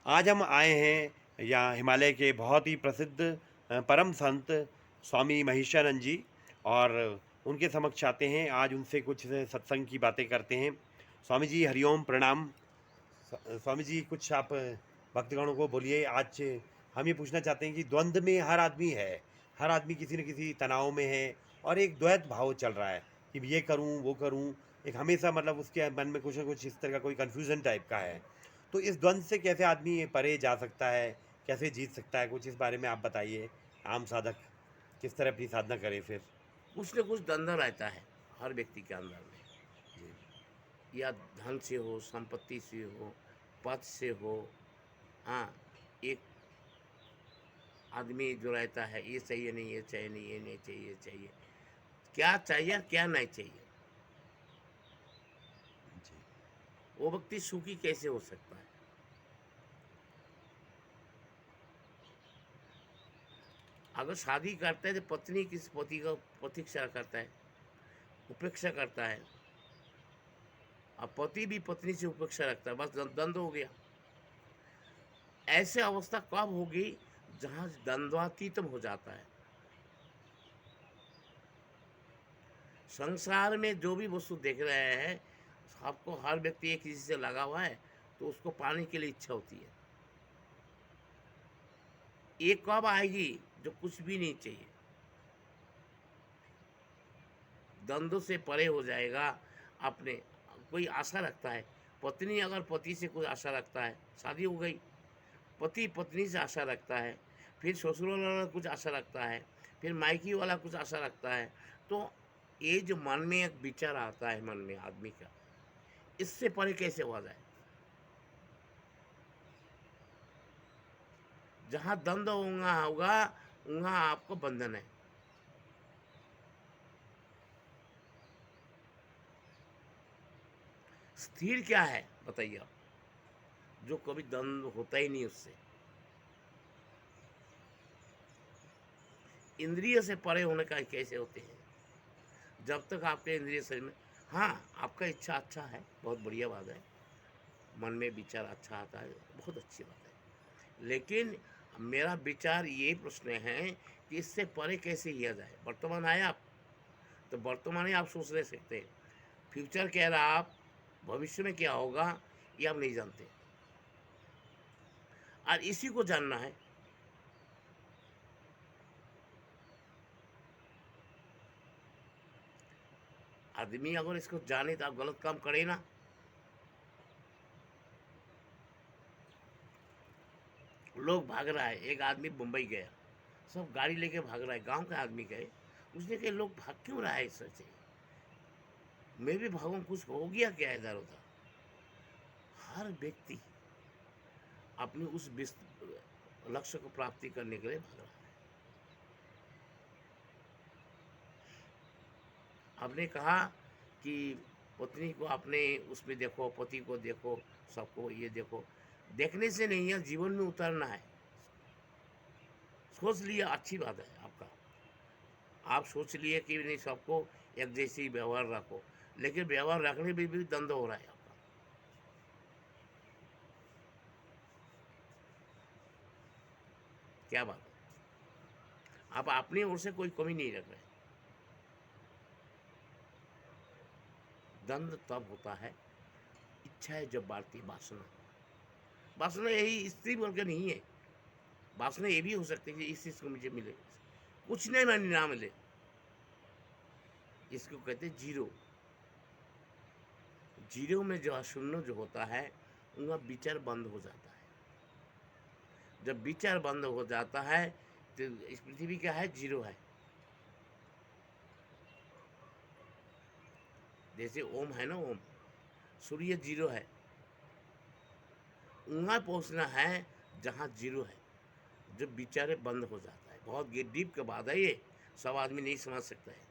आज हम आए हैं यहाँ हिमालय के बहुत ही प्रसिद्ध परम संत स्वामी महेशानंद जी और उनके समक्ष आते हैं। आज उनसे कुछ सत्संग की बातें करते हैं। स्वामी जी हरिओम प्रणाम। स्वामी जी कुछ आप भक्तगणों को बोलिए। आज हम ये पूछना चाहते हैं कि द्वंद्व में हर आदमी है, हर आदमी किसी न किसी तनाव में है और एक द्वैत भाव चल रहा है कि ये करूं वो करूं। एक हमेशा मतलब उसके मन में कुछ ना कुछ इस तरह का कोई कन्फ्यूजन टाइप का है। तो इस द्वंद्व से कैसे आदमी परे जा सकता है, कैसे जीत सकता है, कुछ इस बारे में आप बताइए। आम साधक किस तरह अपनी साधना करे फिर। कुछ न कुछ द्वंद्व रहता है हर व्यक्ति के अंदर में। जी। या धन से हो, संपत्ति से हो, पद से हो। हाँ, एक आदमी जो रहता है ये चाहिए नहीं, ये चाहिए नहीं, ये नहीं चाहिए, ये चाहिए। क्या चाहिए और क्या नहीं चाहिए, जी। वो व्यक्ति सुखी कैसे हो सकता है? अगर शादी करता है तो पत्नी किस पति का प्रतीक्षा करता है, उपेक्षा करता है, और पति भी पत्नी से उपेक्षा रखता है, बस द्वंद्व हो गया। ऐसे अवस्था कब होगी जहाँ द्वंद्वातीतम हो जाता है। संसार में जो भी वस्तु देख रहे हैं, आपको हर व्यक्ति एक किसी से लगा हुआ है, तो उसको पाने के लिए इच्छा होती है। ये कब आएगी जो कुछ भी नहीं चाहिए, द्वंद्व से परे हो जाएगा। अपने कोई आशा रखता है, पत्नी अगर पति से कोई आशा रखता है, शादी हो गई। पति पत्नी से आशा रखता है, फिर ससुर वाला कुछ आशा रखता है, फिर मायकी वाला कुछ आशा रखता है। तो ये जो मन में एक विचार आता है मन में आदमी का, इससे परे कैसे हुआ जाए? जहाँ द्वंद्व वहाँ होगा, वहाँ आपको बंधन है। स्थिर क्या है बताइए आप, जो कभी द्वंद्व होता ही नहीं उससे। इंद्रिय से परे होने का कैसे होते हैं? जब तक आपके इंद्रिय शरीर में, हाँ, आपका इच्छा अच्छा है, बहुत बढ़िया बात है। मन में विचार अच्छा आता है, बहुत अच्छी बात है। लेकिन मेरा विचार ये प्रश्न है कि इससे परे कैसे किया जाए। वर्तमान आए आप, तो वर्तमान ही आप सोच नहीं सकते। फ्यूचर कह रहा आप, भविष्य में क्या होगा ये आप नहीं जानते, और इसी को जानना है। आदमी अगर इसको जाने तो आप गलत काम करे ना। लोग भाग रहा है, एक आदमी मुंबई गया, सब गाड़ी लेके भाग रहा है, गांव का आदमी गए। उसने कहा लोग भाग क्यों रहा है इससे से? मैं भी भागूं, कुछ हो गया क्या इधर उधर? हर व्यक्ति अपनी उस लक्ष्य को प्राप्ति करने के लिए भाग रहा है। आपने कहा कि पत्नी को अपने उसमें देखो, पति को देखो, सबको ये देखो। देखने से नहीं है, जीवन में उतरना है। सोच लिया, अच्छी बात है आपका। आप सोच लिए कि नहीं सबको एक जैसी व्यवहार रखो, लेकिन व्यवहार रखने में भी द्वंद्व हो रहा है आपका। क्या बात है? आप अपनी ओर से कोई कमी नहीं रख रहे। द्वंद्व तब होता है, इच्छा है जब बढ़ती है, वासना। वासना यही स्त्री वर्ग नहीं है। वासना ये भी हो सकती है कि इस चीज को मुझे मिले, कुछ नहीं मैंने ना मिले। इसको कहते हैं जीरो। जीरो में जो शून्य जो होता है, उनका विचार बंद हो जाता है। जब विचार बंद हो जाता है, तो इस पृथ्वी क्या है? जीरो है। जैसे ओम है ना, ओम, सूर्य जीरो है। वहाँ पहुँचना है जहाँ जीरो है, जब विचारे बंद हो जाता है। बहुत डीप के बाद है ये, सब आदमी नहीं समझ सकता है।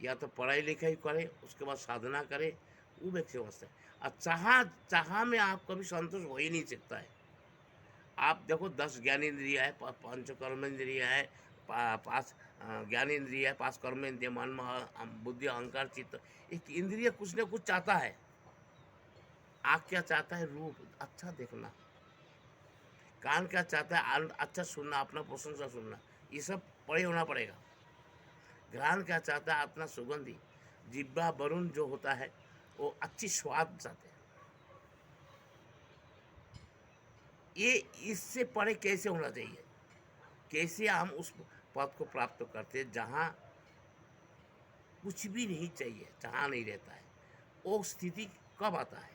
या तो पढ़ाई लिखाई करे, उसके बाद साधना करे, वो व्यक्ति समझता है। और चाह में आप कभी संतुष्ट हो ही नहीं सकता है। आप देखो 10 ज्ञानेंद्रिय है, पंच कर्मेंद्रिय है, 5 ज्ञानेंद्रिय है, 5 कर्मेंद्रिय, मन बुद्धि अहंकार चित्त। एक इंद्रिय कुछ ना कुछ चाहता है। आँख क्या चाहता है? रूप अच्छा देखना। कान क्या चाहता है? अच्छा सुनना, अपना प्रशंसा सुनना, ये सब पढ़े होना पड़ेगा। घ्राण क्या चाहता है? अपना सुगंधी, जिब्बा वरुण जो होता है वो अच्छी स्वाद चाहते हैं। ये इससे परे कैसे होना चाहिए? कैसे हम उस पद को प्राप्त करते हैं जहाँ कुछ भी नहीं चाहिए, जहाँ नहीं रहता है? वो स्थिति कब आता है?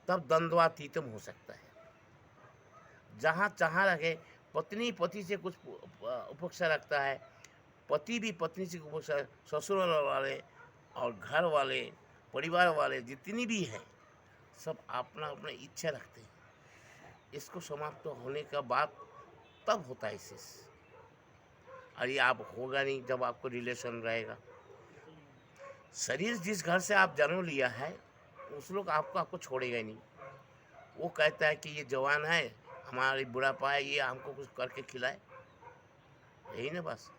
तब द्वंद्वातीतम हो सकता है। जहाँ चाह रखे, पत्नी पति से कुछ उपेक्षा रखता है, पति भी पत्नी से उपेक्षा, ससुर वाले और घर वाले, परिवार वाले जितनी भी हैं, सब अपना अपना इच्छा रखते हैं। इसको समाप्त होने का बाद तब होता है शेष। और ये आप होगा नहीं जब आपको रिलेशन रहेगा। शरीर जिस घर से आप जन्म लिया है, उस लोग आपको छोड़ेगा ही नहीं। वो कहता है कि ये जवान है, हमारी बुढ़ापा है, ये हमको कुछ करके खिलाए, यही ना बस।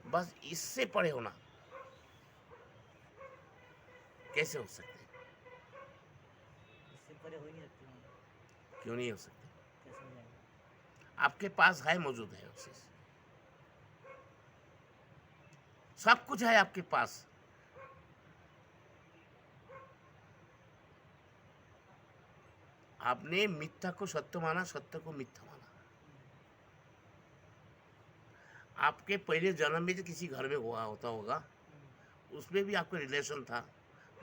बस इससे परे होना कैसे हो सकते हैं? इससे परे हो ही नहीं सकती हूँ। क्यों नहीं हो सकते? कैसे हो जाएगा? आपके पास है, मौजूद है उसे, सब कुछ है आपके पास। आपने मिथ्या को सत्य माना, सत्य को मिथ्या माना। आपके पहले जन्म में जो किसी घर में हुआ होता होगा, उसमें भी आपका रिलेशन था,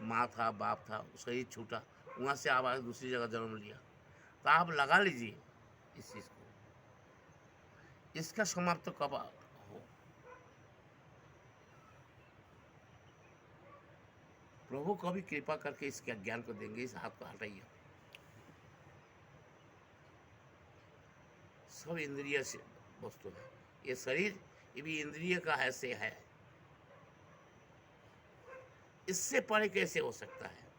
माँ था, बाप था, शरीर छूटा, वहाँ से आप आगे दूसरी जगह जन्म लिया, तो आप लगा लीजिए इस चीज़ को। इसका समाप्त तो कब हो? प्रभु कभी कृपा करके इसके ज्ञान को देंगे। इस हाथ को हटाइए। सब इंद्रिय से वस्तु है। ये शरीर ये भी इंद्रिय का ऐसे है। इससे परे कैसे हो सकता है?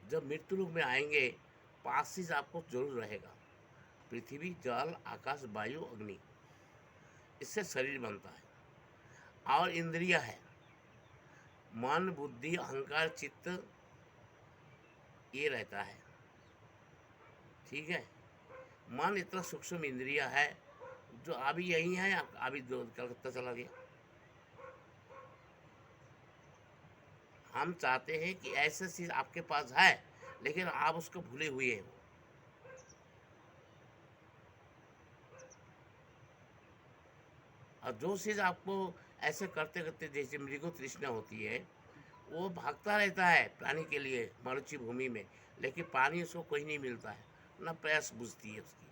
जब मृत्यु लोक में आएंगे, 5 चीज आपको जरूर रहेगा: पृथ्वी, जल, आकाश, वायु, अग्नि। इससे शरीर बनता है। और इंद्रिय है, मन, बुद्धि, अहंकार, चित्त, ये रहता है। ठीक है। मन इतना सूक्ष्म इंद्रिय है, जो अभी यही है, अभी कलकत्ता चला गया। हम चाहते हैं कि ऐसा चीज आपके पास है, लेकिन आप उसको भूले हुए हो। और जो चीज आपको ऐसे करते करते, जैसे मृगो तृष्णा होती है, वो भागता रहता है पानी के लिए मरुची भूमि में, लेकिन पानी उसको कोई नहीं मिलता है, ना प्यास बुझती है उसकी।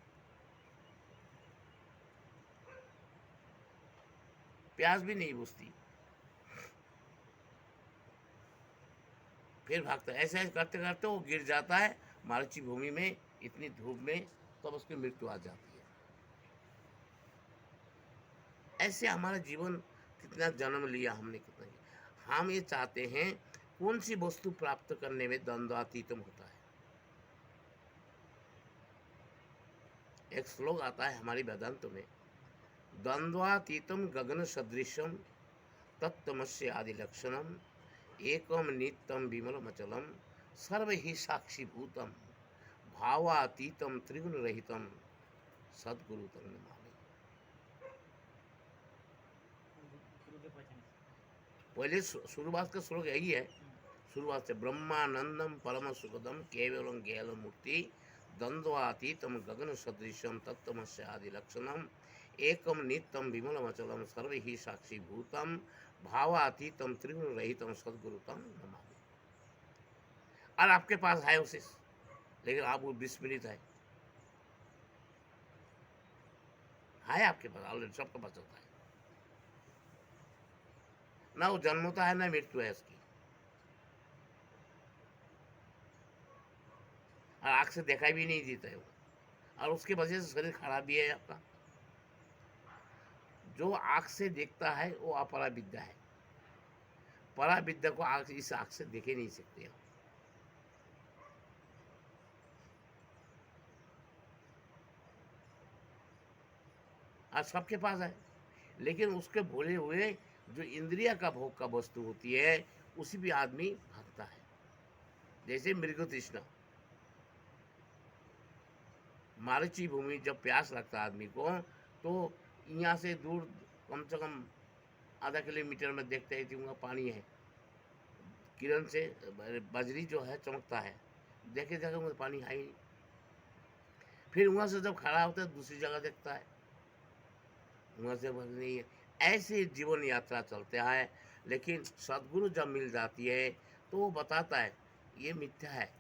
प्यास भी नहीं बुझती, फिर भागता है। ऐसे ऐसे करते करते वो गिर जाता है मरुची भूमि में, इतनी धूप में, तब तो उसकी मृत्यु आ जाती है। ऐसे हमारा जीवन, कितना जन्म लिया हमने, कितना किया। हम ये चाहते हैं कौन सी वस्तु प्राप्त करने में द्वंद्वातीतम होता है। एक श्लोक आता है हमारी वेदांत में: द्वंद्वातीतम गगन सदृशम तत्तमस्य आदि लक्षणम एकम नित्यम विमलमचलम सर्व ही साक्षीभूतम भावातीतम त्रिगुण रहितम सद्गुरु तम नमामि। गुरु के पहचान। पहले शुरुआत का श्लोक यही है। शुरुआत से: ब्रह्मानंदम परम सुखदम केवलम ज्ञान मुक्ति द्वंद्वातीतम गगन सदृशम तत्तमस्य आदि लक्षणम एकम नित्यम विमलमचलम सर्व ही साक्षीभूतम भावातीतम त्रिगुण रहितम सद्गुरुतम नमामि। और आपके पास है उसे, लेकिन आप वो विस्मृत है आपके पास ऑलरेडी, सबके पास होता है। ना वो जन्म होता है, ना मृत्यु है उसकी। और आँख से दिखाई भी नहीं देता है वो, और उसके वजह से शरीर खराब भी है आपका। जो आँख से देखता है वो अपरा विद्या है। परा विद्या को आँख, इस आँख से देखे नहीं सकते हो। और सबके पास है, लेकिन उसके भूले हुए जो इंद्रिया का भोग का वस्तु होती है उसी भी आदमी भागता है। जैसे मृग तृष्णा, मारुचि भूमि जब प्यास लगता है आदमी को, तो यहाँ से दूर कम से कम आधा किलोमीटर में देखते हैं कि वहाँ पानी है, किरण से बजरी जो है चमकता है, देखे जगह वहाँ पानी है ही नहीं। फिर वहाँ से जब खड़ा होता है दूसरी जगह देखता है, वहाँ से बस नहीं है। ऐसे जीवन यात्रा चलता है, लेकिन सदगुरु जब मिल जाती है तो वो बताता है ये मिथ्या है,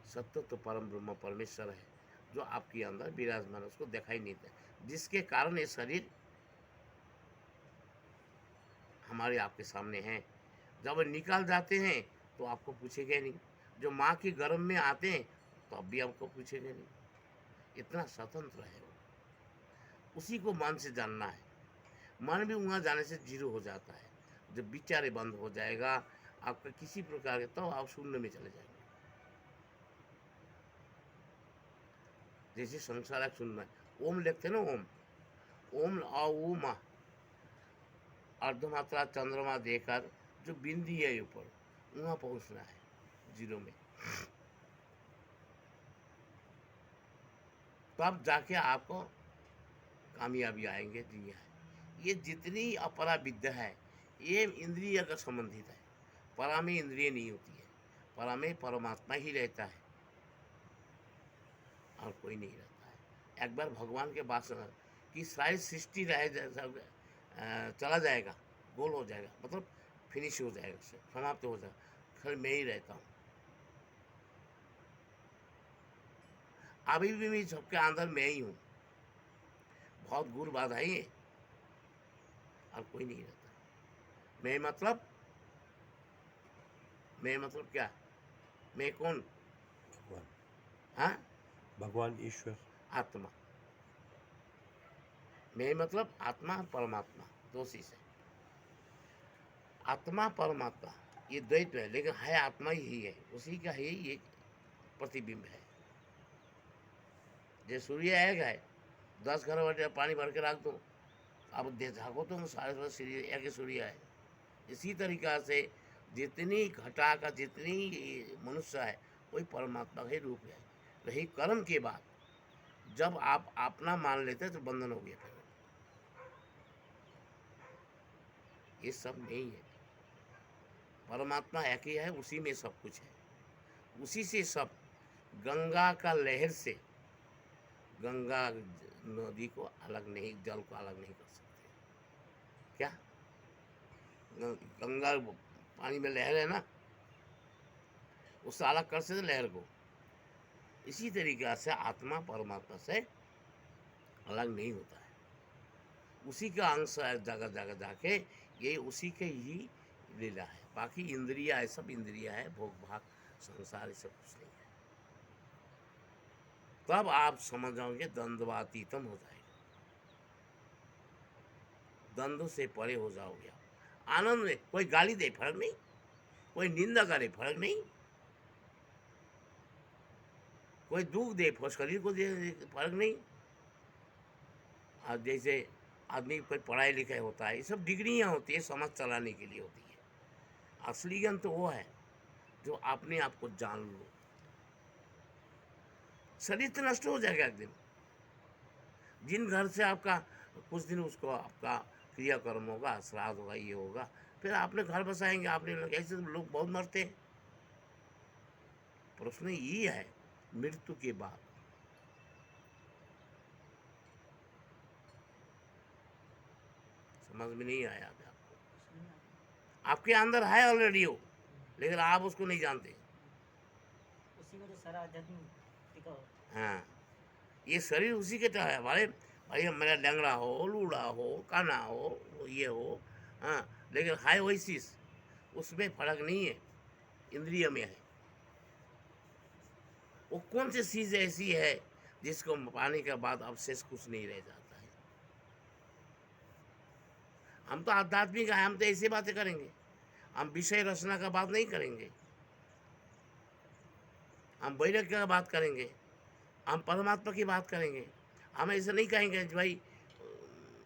सत्य तो परम ब्रह्म परमेश्वर है जो आपके अंदर विराजमान, उसको दिखाई नहीं देता, जिसके कारण ये शरीर हमारे आपके सामने है। जब निकाल जाते हैं तो आपको पूछेंगे नहीं, जो माँ के गर्भ में आते हैं तो अब भी आपको पूछेंगे नहीं, इतना स्वतंत्र है वो। उसी को मन से जानना है। मन भी वहाँ जाने से जीरो हो जाता है। जब विचारे बंद हो जाएगा आपका किसी प्रकार के, तो आप शून्य में चले जाएंगे। जैसे संसार एक शून्य है, ओम लिखते ना, ओम ओम अ अर्धमात्रा चंद्रमा देकर जो बिंदी है ऊपर, वहाँ पहुँचना है जीरो में, तब जाके आपको कामयाबी आएंगे। जी है, ये जितनी अपरा विद्या है ये इंद्रिय का संबंधित है। परा में इंद्रिय नहीं होती है, परा में परमात्मा ही रहता है और कोई नहीं रहता है। एक बार भगवान के पास कि सारी सृष्टि चला जाएगा, गोल हो जाएगा, मतलब फिनिश हो जाएगा, समाप्त हो जाएगा, खाली मैं ही रहता हूँ। अभी भी मैं सबके अंदर मैं ही हूँ, बहुत गुरु बाधाएं है और कोई नहीं रहता। मैं मतलब क्या, मैं कौन? भगवान, हाँ, भगवान ईश्वर, आत्मा। मैं मतलब आत्मा और परमात्मा, दो चीज है। आत्मा परमात्मा ये द्वैत है, लेकिन है आत्मा ही है, उसी का ही ये प्रतिबिंब है। जो सूर्य है 10 घर पानी भर के रख दो, अब देखो तो सारे सूर्य एक ही सूर्य है। इसी तरीका से जितनी घटा का जितनी मनुष्य है वही परमात्मा का ही रूप है। रही कर्म के बाद जब आप अपना मान लेते हैं तो बंधन हो गया। फिर ये सब नहीं है, परमात्मा एक ही है, उसी में सब कुछ है, उसी से सब। गंगा का लहर से गंगा नदी को अलग नहीं, जल को अलग नहीं कर सकते। क्या गंगा पानी में लहर है ना, उससे अलग कर सकते लहर को। इसी तरीके से आत्मा परमात्मा से अलग नहीं होता है, उसी का अंश है जगह जगह जाके, ये उसी के ही लीला है। बाकी इंद्रिया है, सब इंद्रिया है, भोग भाग संसार ये सब कुछ नहीं है। तब आप समझ जाओगे द्वंद्वातीतम हो जाएगा, द्वंद्व से परे हो जाओगे आप। आनंद में कोई गाली दे फर्क नहीं, कोई निंदा करे फर्क नहीं, कोई दुख दे शरीर को दे फर्क नहीं। और जैसे आदमी कोई पढ़ाई लिखाई होता है, ये सब डिग्रियाँ होती है, समाज चलाने के लिए होती है। असली ज्ञान तो वो है जो अपने आप को जान लो। शरीर तो नष्ट हो जाएगा एक दिन। जिन घर से आपका कुछ दिन उसको आपका क्रियाकर्म होगा, श्राद्ध होगा, ये होगा, फिर आपने घर बसाएंगे, आपने ऐसे लोग बहुत मरते हैं। प्रश्न ये है मृत्यु के बाद समझ में नहीं आया अभी आपको? आपके अंदर है ऑलरेडी हो, लेकिन आप उसको नहीं जानते। उसी में तो सारा अध्यात्म टिका हो। हाँ, ये शरीर उसी के तरह है। भाई मेरा लंगड़ा हो, लूड़ा हो, काना हो, ये हो, हाँ, लेकिन है वही चीज, उसमें फर्क नहीं है, इंद्रिय में है। वो कौन सी चीज ऐसी है जिसको पाने के बाद अवशेष कुछ नहीं रह जाता है? हम तो आध्यात्मिक है, हम तो ऐसी बातें करेंगे, हम विषय रचना का बात नहीं करेंगे, हम वैराग्य का बात करेंगे, हम परमात्मा की बात करेंगे। हम ऐसा नहीं कहेंगे कि भाई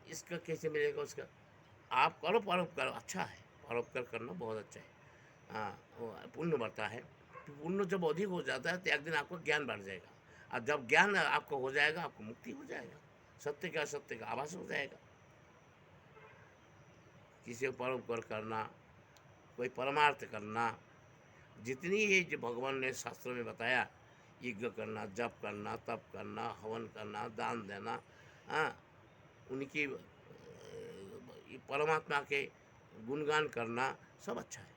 इसका कैसे मिलेगा उसका? आप करो परोपकार, अच्छा है, परोपकार करना बहुत अच्छा है। हाँ, वो पुण्य बढ़ता है। तो पुण्य जब अधिक हो जाता है तो एक दिन आपको ज्ञान बढ़ जाएगा, और जब ज्ञान आपको हो जाएगा आपको मुक्ति हो जाएगा, सत्य का असत्य का आभास हो जाएगा। किसी को परोपकार करना, कोई परमार्थ करना, जितनी ये जो भगवान ने शास्त्र में बताया, यज्ञ करना, जप करना, तप करना, हवन करना, दान देना, हाँ, उनकी ये परमात्मा के गुणगान करना, सब अच्छा है।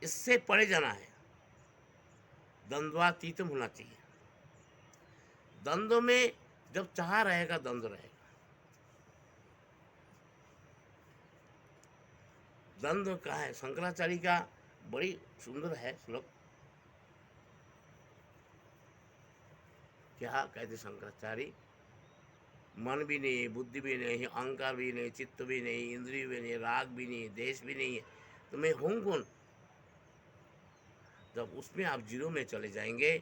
इससे परे जाना है, द्वंद्वातीतम होना चाहिए। द्वंद्व में जब चाह रहेगा द्वंद्व रहेगा। द्वंद्व का है, शंकराचार्य का बड़ी सुंदर है श्लोक। क्या कहते शंकराचार्य? मन भी नहीं, बुद्धि भी नहीं, अहंकार भी नहीं, चित्त भी नहीं, इंद्रिय भी नहीं, राग भी नहीं, देश भी नहीं है, तो मैं हूँ कौन? जब उसमें आप जीरो में चले जाएंगे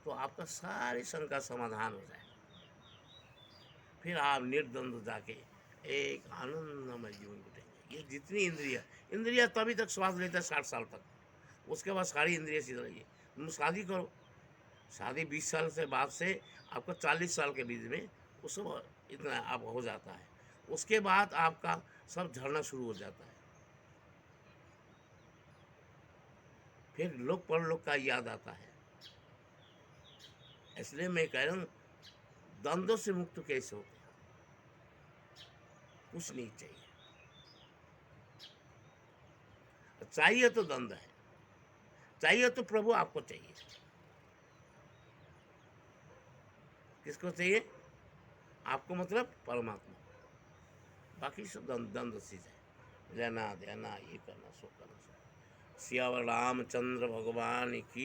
तो आपका सारी शंका समाधान हो जाएगा। फिर आप निर्द्वंद्व जाके एक आनंदमय जीवन बिताएंगे। ये जितनी इंद्रिया तभी तक श्वास लेता है 60 साल तक, उसके बाद सारी इंद्रिया सीधा रहिए। तुम शादी करो, शादी 20 साल से बाद से आपको 40 साल के बीच में उस इतना आप हो जाता है, उसके बाद आपका सब झड़ना शुरू हो जाता है। फिर लोक परलोक का याद आता है। इसलिए मैं कह रहा हूँ, द्वंद्व से मुक्त कैसे होते हैं? कुछ नहीं चाहिए। चाहिए तो द्वंद्व है, चाहिए तो प्रभु आपको चाहिए। किसको चाहिए? आपको मतलब परमात्मा। बाकी सब द्वंद्व चीज है, लेना देना, ये करना, सो करना। सियावर रामचंद्र भगवान की